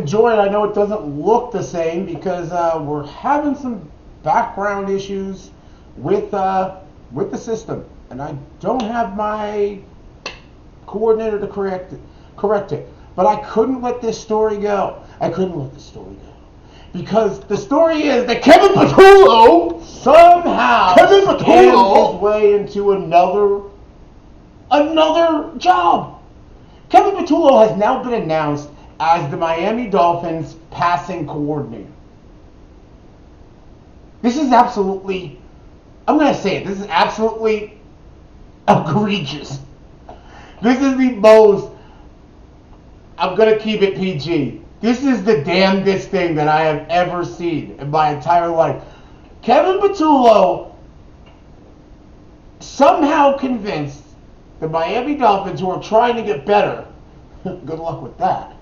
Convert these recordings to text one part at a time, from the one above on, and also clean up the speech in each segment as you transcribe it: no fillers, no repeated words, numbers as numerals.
enjoy it. I know it doesn't look the same because we're having some background issues with the system, and I don't have my coordinator to correct it. But I couldn't let this story go. I couldn't let this story go. Because the story is that Kevin Patullo somehow scammed his way into another job. Kevin Patullo has now been announced as the Miami Dolphins passing coordinator. This is absolutely, I'm going to say it, this is absolutely egregious. This is the most, I'm going to keep it PG. This is the damnedest thing that I have ever seen in my entire life. Kevin Patullo somehow convinced the Miami Dolphins, who are trying to get better, good luck with that.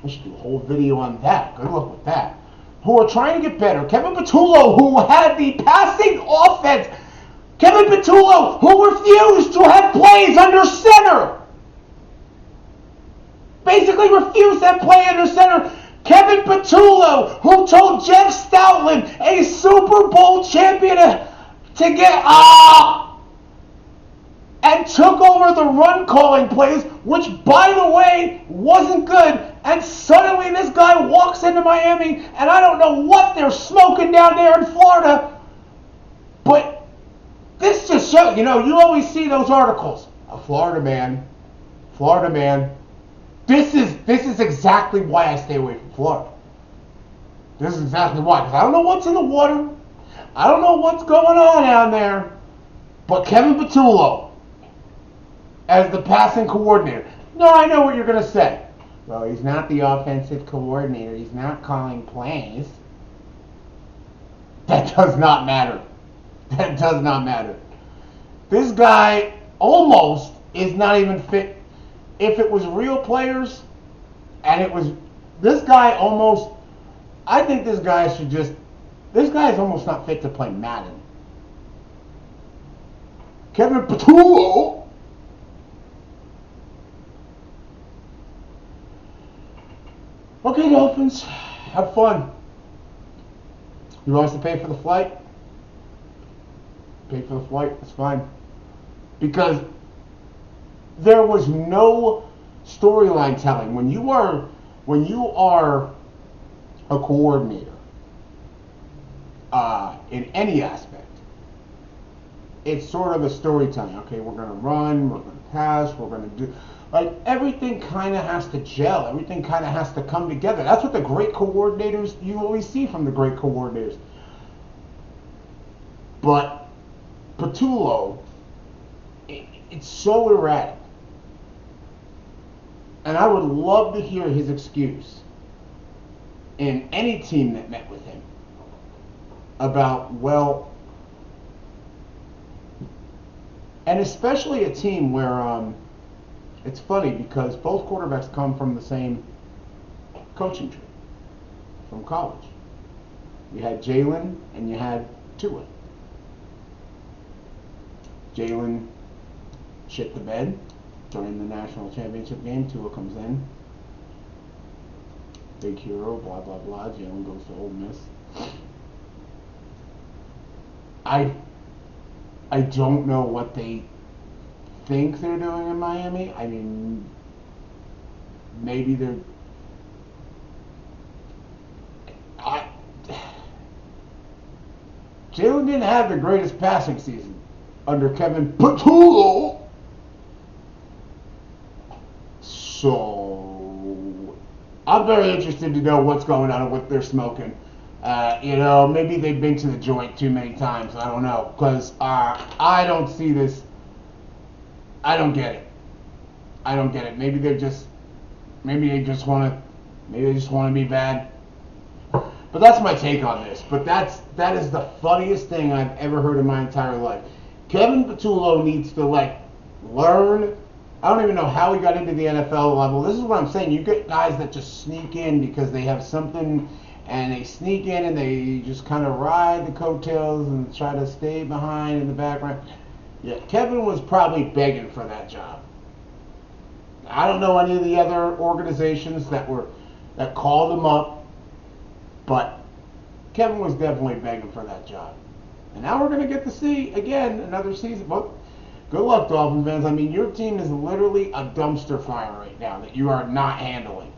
We should do a whole video on that. Good luck with that. Who are trying to get better. Kevin Patullo, who had the passing offense. Kevin Patullo, who refused to have plays under center. Basically refused that play under center. Kevin Patullo, who told Jeff Stoutland, a Super Bowl champion, to get and took over the run calling plays, which, by the way, wasn't good. And suddenly this guy walks into Miami, and I don't know what they're smoking down there in Florida, but this just shows, you always see those articles. A Florida man. This is exactly why I stay away from Florida. This is exactly why. Because I don't know what's in the water. I don't know what's going on down there. But Kevin Patullo, as the passing coordinator. No, I know what you're going to say. Well, he's not the offensive coordinator. He's not calling plays. That does not matter. That does not matter. This guy almost is not even fit. If it was real players, and it was, this guy almost, I think this guy is almost not fit to play Madden. Kevin Patullo. Okay, Dolphins, have fun. You want us to pay for the flight? Pay for the flight, it's fine. Because there was no storyline telling. When you are a coordinator in any aspect, it's sort of a storytelling. Okay, we're going to run, we're going to pass, we're going to do... Like, everything kind of has to gel. Everything kind of has to come together. That's what the great coordinators, you always see from the great coordinators. But Patullo, it's so erratic. And I would love to hear his excuse in any team that met with him about, well, and especially a team where it's funny because both quarterbacks come from the same coaching tree from college. You had Jalen and you had Tua. Jalen shit the bed during the national championship game. Tua comes in. Big hero, blah, blah, blah. Jalen goes to Ole Miss. I don't know what they think they're doing in Miami. I mean, maybe they're... Jalen didn't have the greatest passing season under Kevin Patullo. So, I'm very interested to know what's going on and what they're smoking. Maybe they've been to the joint too many times. I don't know. Because I don't see this. I don't get it. Maybe they just want to be bad. But that's my take on this. But that is the funniest thing I've ever heard in my entire life. Kevin Patullo needs to learn. I don't even know how he got into the NFL level. This is what I'm saying. You get guys that just sneak in because they have something, and they sneak in and they just kind of ride the coattails and try to stay behind in the background. Yeah, Kevin was probably begging for that job. I don't know any of the other organizations that called him up, but Kevin was definitely begging for that job. And now we're going to get to see, again, another season. Well, good luck, Dolphins fans. I mean, your team is literally a dumpster fire right now that you are not handling.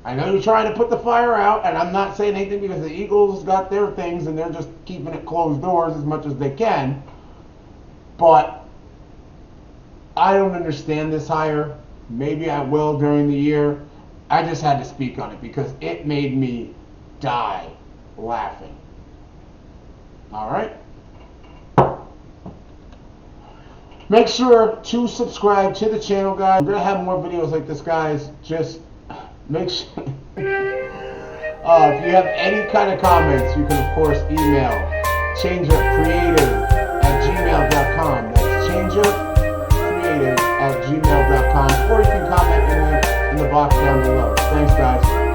I know you're trying to put the fire out, and I'm not saying anything because the Eagles got their things and they're just keeping it closed doors as much as they can. But I don't understand this hire. Maybe I will during the year. I just had to speak on it because it made me die laughing. All right? Make sure to subscribe to the channel, guys. We're going to have more videos like this, guys. Just make sure. If you have any kind of comments, you can, of course, email changeupcreative@gmail.com. That's changeupcreative@gmail.com. Or you can comment in the box down below. Thanks, guys.